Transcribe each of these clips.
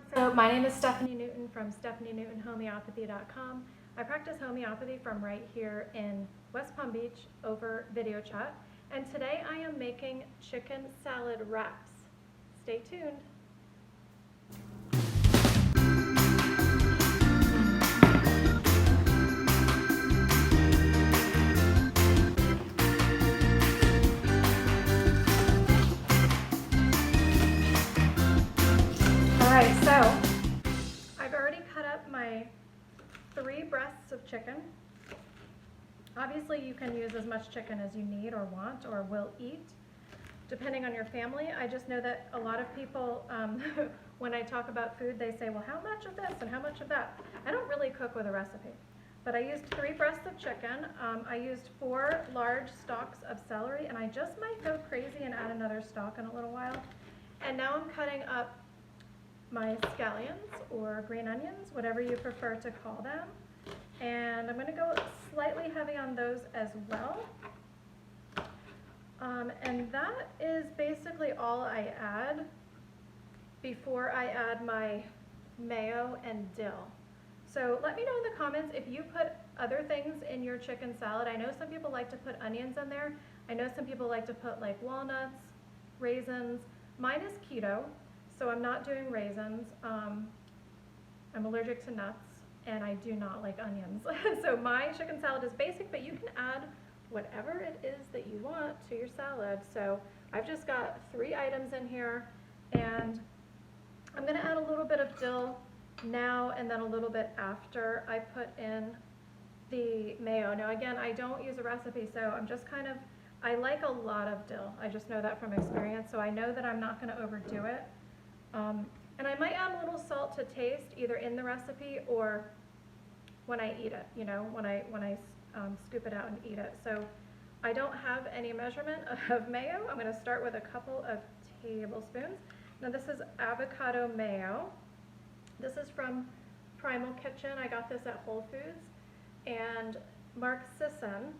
So my name is Stephanie Newton from stephanienewton.homeopathy.com. I practice homeopathy from right here in West Palm Beach over video chat. And today I am making chicken salad wraps. Stay tuned. Alright, so I've already cut up my 3 breasts of chicken. Obviously you can use as much chicken as you need or want or will eat, depending on your family. I just know that a lot of people, when I talk about food, they say, well, how much of this and how much of that? I don't really cook with a recipe, but I used 3 breasts of chicken. I used 4 large stalks of celery, and I just might go crazy and add another stalk in a little while. And now I'm cutting up my scallions or green onions, whatever you prefer to call them. And I'm going to go slightly heavy on those as well. And that is basically all I add before I add my mayo and dill. So let me know in the comments if you put other things in your chicken salad. I know some people like to put onions in there. I know some people like to put like walnuts, raisins. Mine is keto, so I'm not doing raisins. I'm allergic to nuts, and I do not like onions. So my chicken salad is basic, but you can add whatever it is that you want to your salad. So I've just got 3 items in here, and I'm going to add a little bit of dill now and then a little bit after I put in the mayo. Now again, I don't use a recipe, so I'm just kind of, I like a lot of dill. I just know that from experience, so I know that I'm not going to overdo it. And I might add a little salt to taste, either in the recipe or when I eat it, you know, when I scoop it out and eat it. So I don't have any measurement of mayo. I'm going to start with a couple of tablespoons. Now this is Avocado Mayo. This is from Primal Kitchen. I got this at Whole Foods. And Mark Sisson,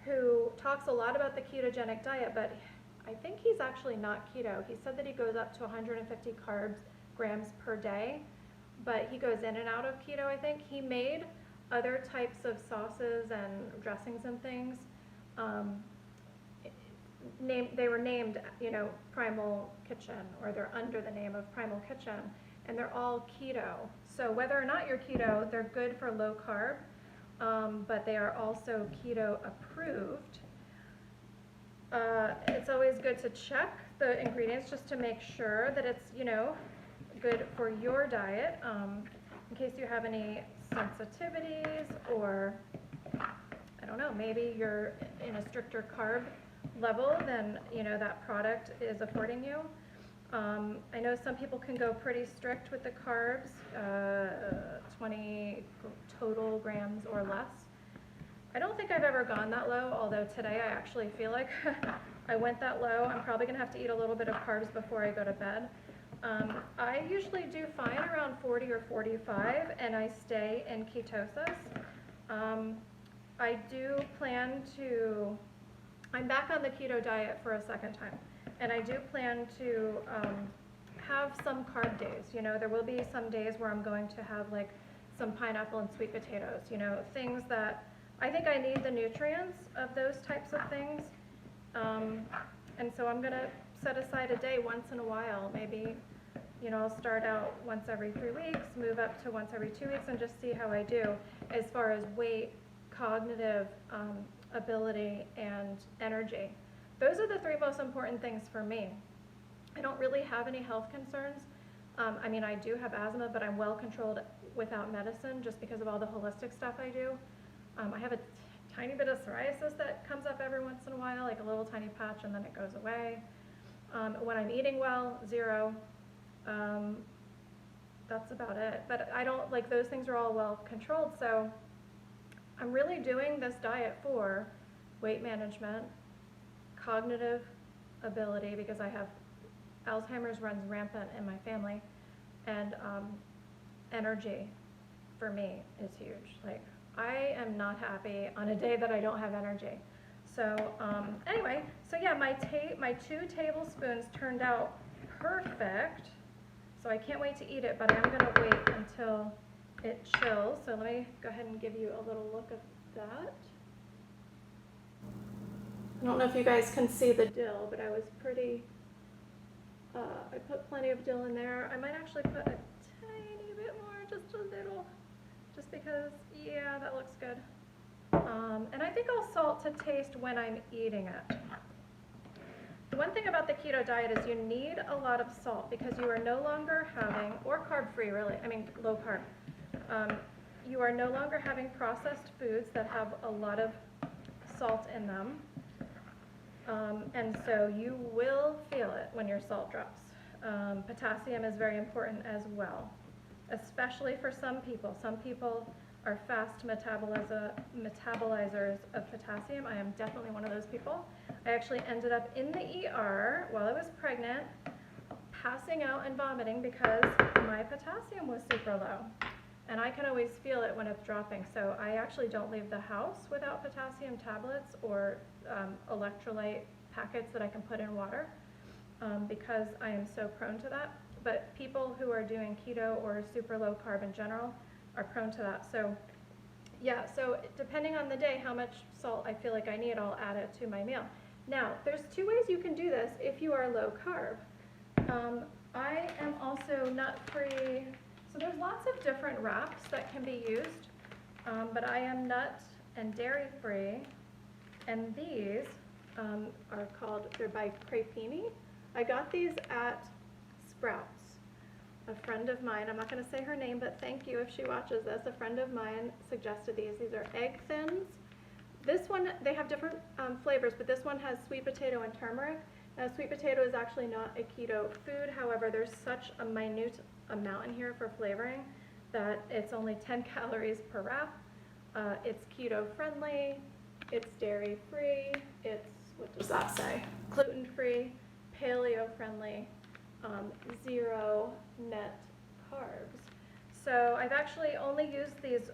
who talks a lot about the ketogenic diet, but I think he's actually not keto. He said that he goes up to 150 grams per day, but he goes in and out of keto, I think. He made other types of sauces and dressings and things. They were named, you know, Primal Kitchen, or they're under the name of Primal Kitchen, and they're all keto. So whether or not you're keto, they're good for low carb, but they are also keto approved. It's always good to check the ingredients just to make sure that it's, you know, good for your diet, in case you have any sensitivities, or I don't know, maybe you're in a stricter carb level, then you know that product is affording you. I know some people can go pretty strict with the carbs, 20 total grams or less. I don't think I've ever gone that low, although today I actually feel like I went that low. I'm probably going to have to eat a little bit of carbs before I go to bed. I usually do fine around 40 or 45, and I stay in ketosis. I do plan to, I'm back on the keto diet for a second time, and I do plan to have some carb days. You know, there will be some days where I'm going to have like some pineapple and sweet potatoes, you know, things that I think I need the nutrients of those types of things. And so I'm going to set aside a day once in a while. Maybe, you know, I'll start out once every 3 weeks, move up to once every 2 weeks, and just see how I do as far as weight, cognitive ability, and energy. Those are the 3 most important things for me. I don't really have any health concerns. I mean, I do have asthma, but I'm well controlled without medicine just because of all the holistic stuff I do. I have a tiny bit of psoriasis that comes up every once in a while, like a little tiny patch, and then it goes away. When I'm eating well, 0. That's about it. But I don't, like, those things are all well controlled, so I'm really doing this diet for weight management, cognitive ability, because I have Alzheimer's runs rampant in my family, and energy for me is huge. Like, I am not happy on a day that I don't have energy. So anyway, so yeah, my 2 tablespoons turned out perfect. So I can't wait to eat it, but I'm going to wait until it chills. So let me go ahead and give you a little look of that. I don't know if you guys can see the dill, but I was pretty, I put plenty of dill in there. I might actually put a tiny bit more, just a little, just because, yeah, that looks good. And I think I'll salt to taste when I'm eating it. The one thing about the keto diet is you need a lot of salt because you are no longer having, or carb-free really, I mean low carb, you are no longer having processed foods that have a lot of salt in them. And so you will feel it when your salt drops. Potassium is very important as well, especially for some people. Some people are fast metabolizers of potassium. I am definitely one of those people. I actually ended up in the ER while I was pregnant, passing out and vomiting because my potassium was super low. And I can always feel it when it's dropping. So I actually don't leave the house without potassium tablets or electrolyte packets that I can put in water because I am so prone to that. But people who are doing keto or super low carb in general are prone to that. So yeah, so depending on the day how much salt I feel like I need, I'll add it to my meal. Now, there's two ways you can do this if you are low carb. I am also nut-free, so there's lots of different wraps that can be used, but I am nut and dairy-free, and these are called, they're by Crepini. I got these at Sprouts. A friend of mine, I'm not going to say her name, but thank you if she watches this, a friend of mine suggested these. These are egg thins. This one, they have different flavors, but this one has sweet potato and turmeric. Now, sweet potato is actually not a keto food. However, there's such a minute amount in here for flavoring that it's only 10 calories per wrap. It's keto friendly, it's dairy free, it's, what does that say? Gluten free, paleo friendly, 0 net carbs. So I've actually only used these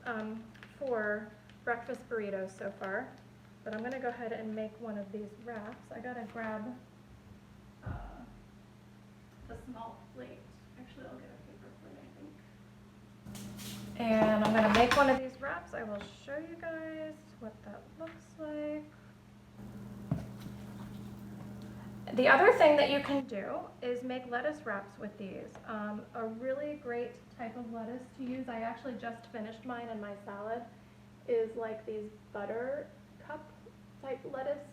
for breakfast burritos so far, but I'm going to go ahead and make one of these wraps. I got to grab a small plate. Actually, I'll get a paper plate, I think. And I'm going to make one of these wraps. I will show you guys what that looks like. The other thing that you can do is make lettuce wraps with these. A really great type of lettuce to use, I actually just finished mine in my salad, is like these butter cup type lettuce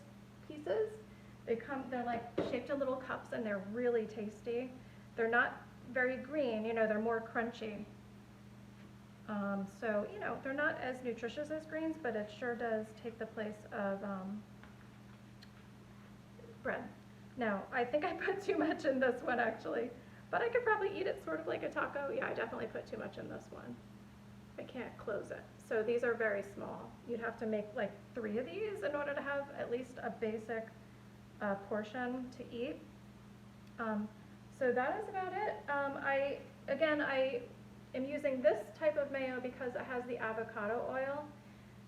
pieces. They're like shaped in little cups and they're really tasty. They're not very green, you know, they're more crunchy. So, you know, they're not as nutritious as greens, but it sure does take the place of bread. Now, I think I put too much in this one actually, but I could probably eat it sort of like a taco. Yeah, I definitely put too much in this one. I can't close it. So these are very small. You'd have to make like 3 of these in order to have at least a basic portion to eat. So that is about it. I am using this type of mayo because it has the avocado oil.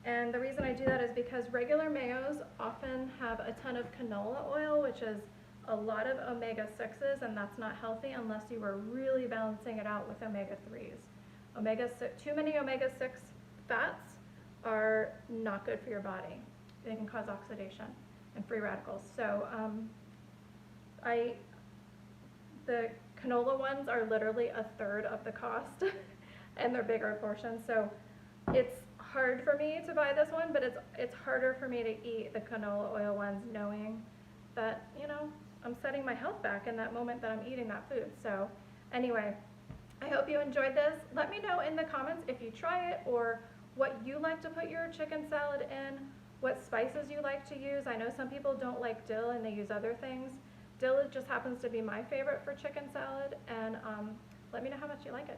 And the reason I do that is because regular mayos often have a ton of canola oil, which is a lot of omega-6s, and that's not healthy unless you were really balancing it out with omega-3s. Too many omega-6 fats are not good for your body. They can cause oxidation and free radicals. So the canola ones are literally 1/3 of the cost, and they're bigger portions. So it's hard for me to buy this one, but it's harder for me to eat the canola oil ones knowing that, you know, I'm setting my health back in that moment that I'm eating that food. So anyway, I hope you enjoyed this. Let me know in the comments if you try it or what you like to put your chicken salad in, what spices you like to use. I know some people don't like dill and they use other things. Dill just happens to be my favorite for chicken salad, and let me know how much you like it.